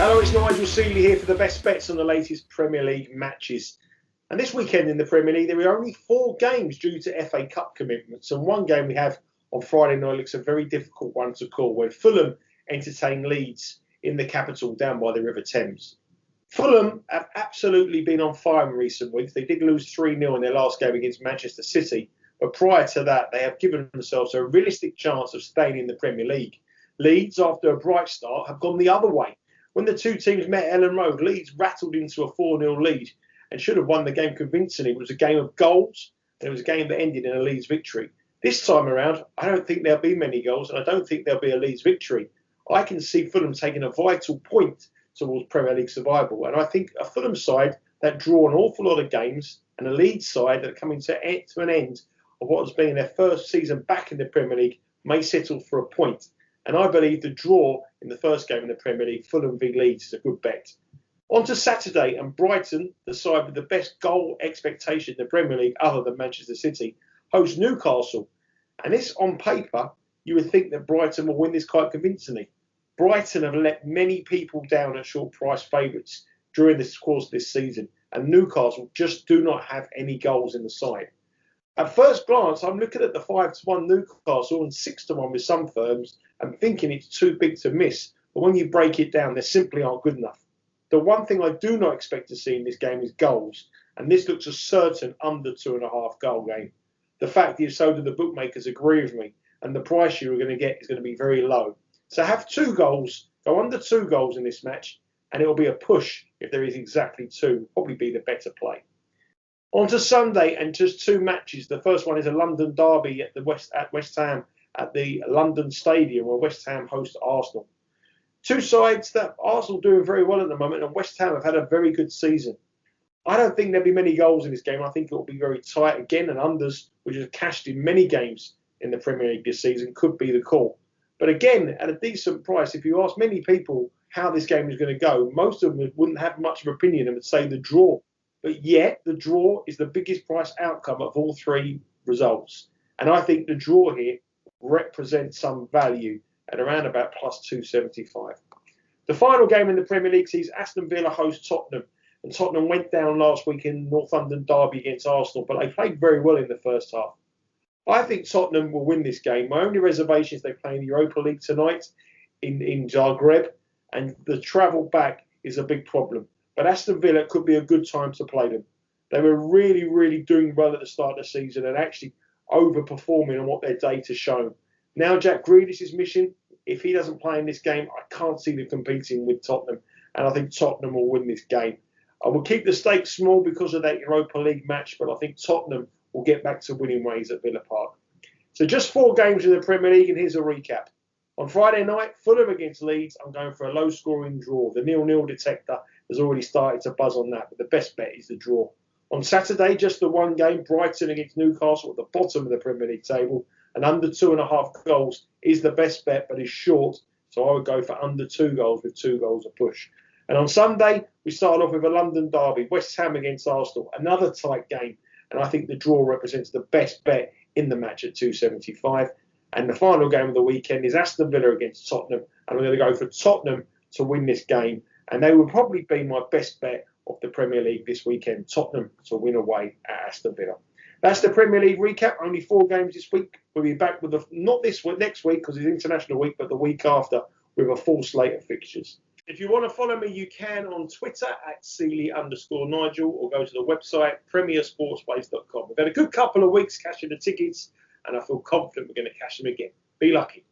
Hello, it's Nigel Seeley here for the best bets on the latest Premier League matches. And this weekend in the Premier League, there are only 4 games due to FA Cup commitments. And one game we have on Friday night looks a very difficult one to call, where Fulham entertain Leeds in the capital down by the River Thames. Fulham have absolutely been on fire in recent weeks. They did lose 3-0 in their last game against Manchester City. But prior to that, they have given themselves a realistic chance of staying in the Premier League. Leeds, after a bright start, have gone the other way. When the two teams met at Ellen Road, Leeds rattled into a 4-0 lead and should have won the game convincingly. It was a game of goals, and it was a game that ended in a Leeds victory. This time around, I don't think there'll be many goals, and I don't think there'll be a Leeds victory. I can see Fulham taking a vital point towards Premier League survival, and I think a Fulham side that draw an awful lot of games and a Leeds side that are coming to an end of what has been their first season back in the Premier League may settle for a point. And I believe the draw in the first game in the Premier League, Fulham v Leeds, is a good bet. On to Saturday, and Brighton, the side with the best goal expectation in the Premier League other than Manchester City, host Newcastle. And this, on paper, you would think that Brighton will win this quite convincingly. Brighton have let many people down at short price favourites during the course of this season, and Newcastle just do not have any goals in the side. At first glance, I'm looking at the 5-1 Newcastle and 6-1 with some firms and thinking it's too big to miss. But when you break it down, they simply aren't good enough. The one thing I do not expect to see in this game is goals. And this looks a certain under 2.5 goal game. The fact is, so do the bookmakers agree with me. And the price you're going to get is going to be very low. So have 2 goals, go under 2 goals in this match. And it will be a push if there is exactly 2. Probably be the better play. On to Sunday, and just 2 matches. The first one is a London derby at West Ham at the London Stadium, where West Ham host Arsenal. 2 sides that Arsenal doing very well at the moment, and West Ham have had a very good season. I don't think there'll be many goals in this game. I think it will be very tight again, and unders, which have cashed in many games in the Premier League this season, could be the call. But again, at a decent price, if you ask many people how this game is going to go, most of them wouldn't have much of an opinion and would say the draw. But yet, the draw is the biggest price outcome of all 3 results. And I think the draw here represents some value at around about plus 275. The final game in the Premier League sees Aston Villa host Tottenham. And Tottenham went down last week in North London derby against Arsenal, but they played very well in the first half. I think Tottenham will win this game. My only reservation is they play in the Europa League tonight in Zagreb, and the travel back is a big problem. But Aston Villa could be a good time to play them. They were really, really doing well at the start of the season and actually overperforming on what their data shown. Now Jack Grealish's mission, if he doesn't play in this game, I can't see them competing with Tottenham. And I think Tottenham will win this game. I will keep the stakes small because of that Europa League match, but I think Tottenham will get back to winning ways at Villa Park. So just 4 games in the Premier League, and here's a recap. On Friday night, Fulham against Leeds, I'm going for a low-scoring draw. The 0-0 detector has already started to buzz on that, but the best bet is the draw. On Saturday, just the 1 game, Brighton against Newcastle at the bottom of the Premier League table, and under 2.5 goals is the best bet, but is short, so I would go for under 2 goals with 2 goals a push. And on Sunday, we start off with a London derby, West Ham against Arsenal, another tight game, and I think the draw represents the best bet in the match at 275. And the final game of the weekend is Aston Villa against Tottenham, and I'm going to go for Tottenham to win this game. And they will probably be my best bet of the Premier League this weekend, Tottenham to win away at Aston Villa. That's the Premier League recap. Only 4 games this week. We'll be back with not this week, next week because it's International Week, but the week after with a full slate of fixtures. If you want to follow me, you can on Twitter at Seeley_Nigel, or go to the website premiersportsplace.com. We've had a good couple of weeks cashing the tickets, and I feel confident we're going to cash them again. Be lucky.